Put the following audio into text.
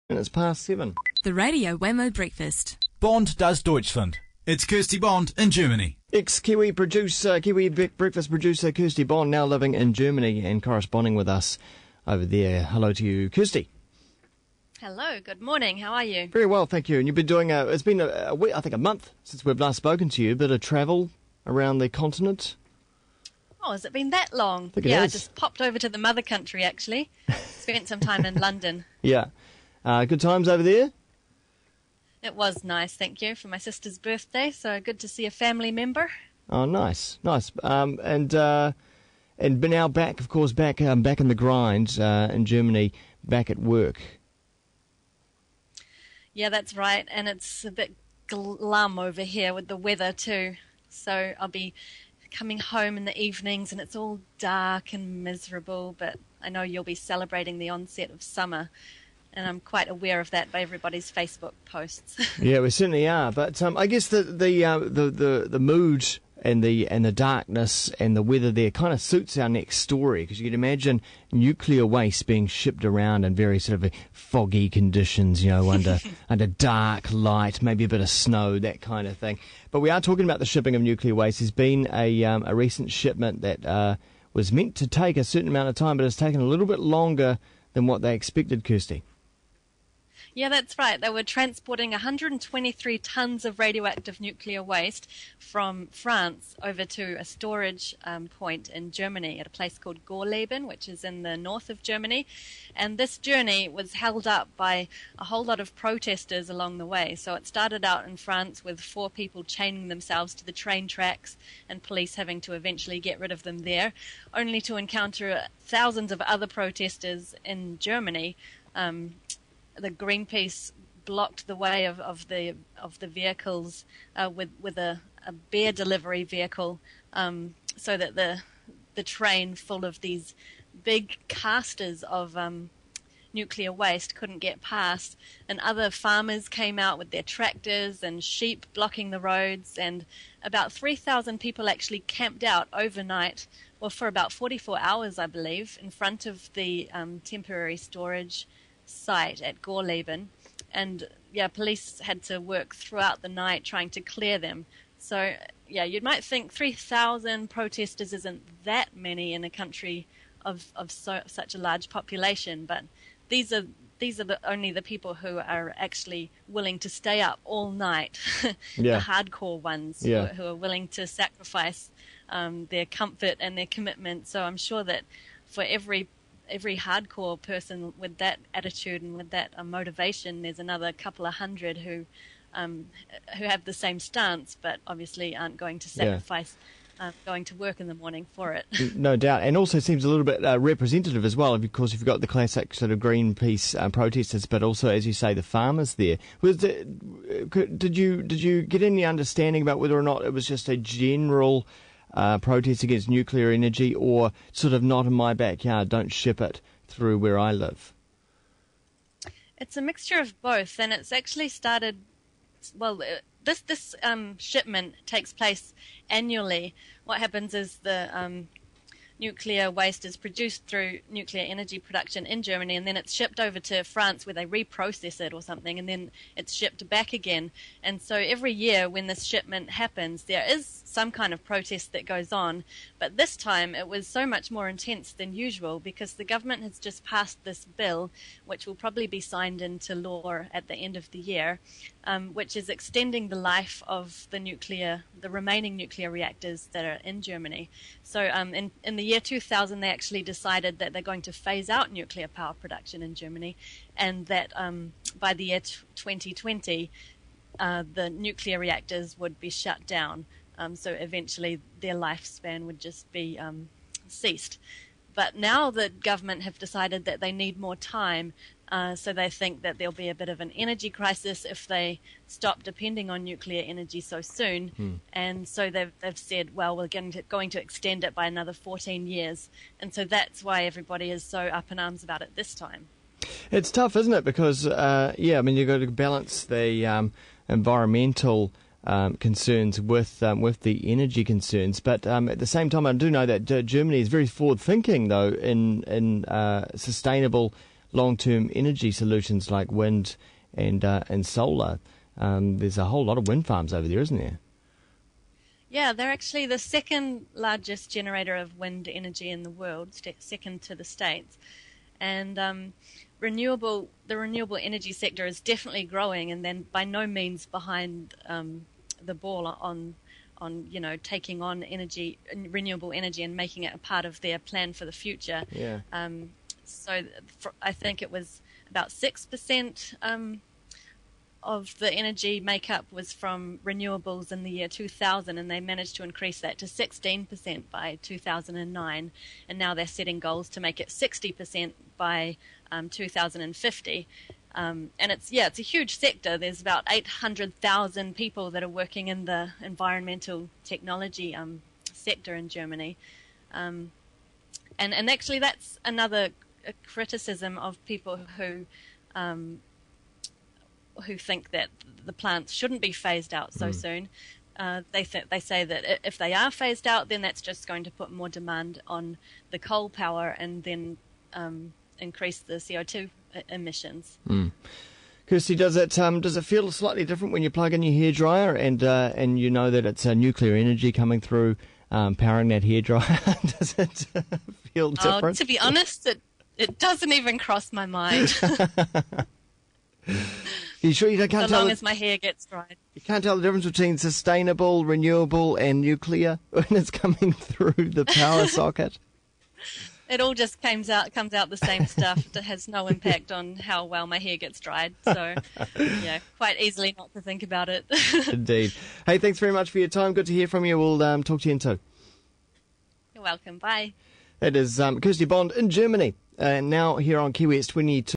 And it's past 7. The Radio Wammo Breakfast. Bond does Deutschland. It's Kirsty Bond in Germany. Ex-Kiwi producer, breakfast producer Kirsty Bond, now living in Germany and corresponding with us over there. Hello to you, Kirsty. Hello, good morning. How are you? Very well, thank you. And you've been doing it's been a week, I think a month since we've last spoken to you. A bit of travel around the continent. Oh, has it been that long? I I just popped over to the mother country, actually. Spent some time in London. Yeah. Good times over there? It was nice, thank you, for my sister's birthday, so good to see a family member. Oh, nice. And now back, of course, back in the grind in Germany, back at work. Yeah, that's right, and it's a bit glum over here with the weather too. So I'll be coming home in the evenings and it's all dark and miserable, but I know you'll be celebrating the onset of summer. And I'm quite aware of that by everybody's Facebook posts. Yeah, we certainly are. But I guess the mood and the darkness and the weather there kind of suits our next story, because you can imagine nuclear waste being shipped around in very sort of foggy conditions, you know, under dark light, maybe a bit of snow, that kind of thing. But we are talking about the shipping of nuclear waste. There's been a recent shipment that was meant to take a certain amount of time, but it's taken a little bit longer than what they expected, Kirsty. Yeah, that's right. They were transporting 123 tons of radioactive nuclear waste from France over to a storage point in Germany at a place called Gorleben, which is in the north of Germany. And this journey was held up by a whole lot of protesters along the way. So it started out in France with 4 people chaining themselves to the train tracks and police having to eventually get rid of them there, only to encounter thousands of other protesters in Germany. The Greenpeace blocked the way of the vehicles with a beer delivery vehicle, so that the train full of these big casters of nuclear waste couldn't get past. And other farmers came out with their tractors and sheep blocking the roads, and about 3,000 people actually camped out overnight, well, for about 44 hours, I believe, in front of the temporary storage site at Gorleben. And police had to work throughout the night trying to clear them. So you might think 3,000 protesters isn't that many in a country of such a large population, but these are only the people who are actually willing to stay up all night. The hardcore ones who are willing to sacrifice their comfort and their commitment. So I'm sure that for every hardcore person with that attitude and with that motivation, there's another couple of hundred who have the same stance, but obviously aren't going to sacrifice going to work in the morning for it. No doubt, and also seems a little bit representative as well. Of course, you've got the classic sort of Greenpeace protesters, but also, as you say, the farmers there. Did you get any understanding about whether or not it was just a general protest against nuclear energy, or sort of not in my backyard, don't ship it through where I live? It's a mixture of both, and it's actually started, this shipment takes place annually. What happens is the nuclear waste is produced through nuclear energy production in Germany, and then it's shipped over to France where they reprocess it or something, and then it's shipped back again. And so every year when this shipment happens, there is some kind of protest that goes on, but this time it was so much more intense than usual because the government has just passed this bill, which will probably be signed into law at the end of the year, which is extending the life of the remaining nuclear reactors that are in Germany. So in the year 2000, they actually decided that they're going to phase out nuclear power production in Germany, and that by the year 2020, the nuclear reactors would be shut down. So eventually their lifespan would just be ceased. But now the government have decided that they need more time, so they think that there'll be a bit of an energy crisis if they stop depending on nuclear energy so soon. And so they've said, well, we're going to extend it by another 14 years. And so that's why everybody is so up in arms about it this time. It's tough, isn't it? Because, you've got to balance the environmental concerns with the energy concerns, but at the same time, I do know that Germany is very forward-thinking, though, in sustainable long-term energy solutions like wind and solar. There's a whole lot of wind farms over there, isn't there? Yeah, they're actually the second largest generator of wind energy in the world, second to the States. And the renewable energy sector is definitely growing, and then by no means behind the ball on taking on renewable energy and making it a part of their plan for the future. Yeah. So I think it was about 6% of the energy makeup was from renewables in the year 2000, and they managed to increase that to 16% by 2009, and now they're setting goals to make it 60% by 2050. And it's a huge sector. There's about 800,000 people that are working in the environmental technology sector in Germany, and actually that's another criticism of people who think that the plants shouldn't be phased out so soon. They say that if they are phased out, then that's just going to put more demand on the coal power and then increase the CO2 emissions. Kirsty, does it feel slightly different when you plug in your hairdryer and you know that it's nuclear energy coming through powering that hairdryer? Does it feel different? To be honest, it doesn't even cross my mind. You sure you can't so tell? Long as my hair gets dried. You can't tell the difference between sustainable, renewable, and nuclear when it's coming through the power socket. It all just comes out the same stuff. It has no impact on how well my hair gets dried. So, yeah, quite easily not to think about it. Indeed. Hey, thanks very much for your time. Good to hear from you. We'll talk to you in two. You're welcome. Bye. That is Kirsty Bond in Germany. Now here on Kiwi, it's 22.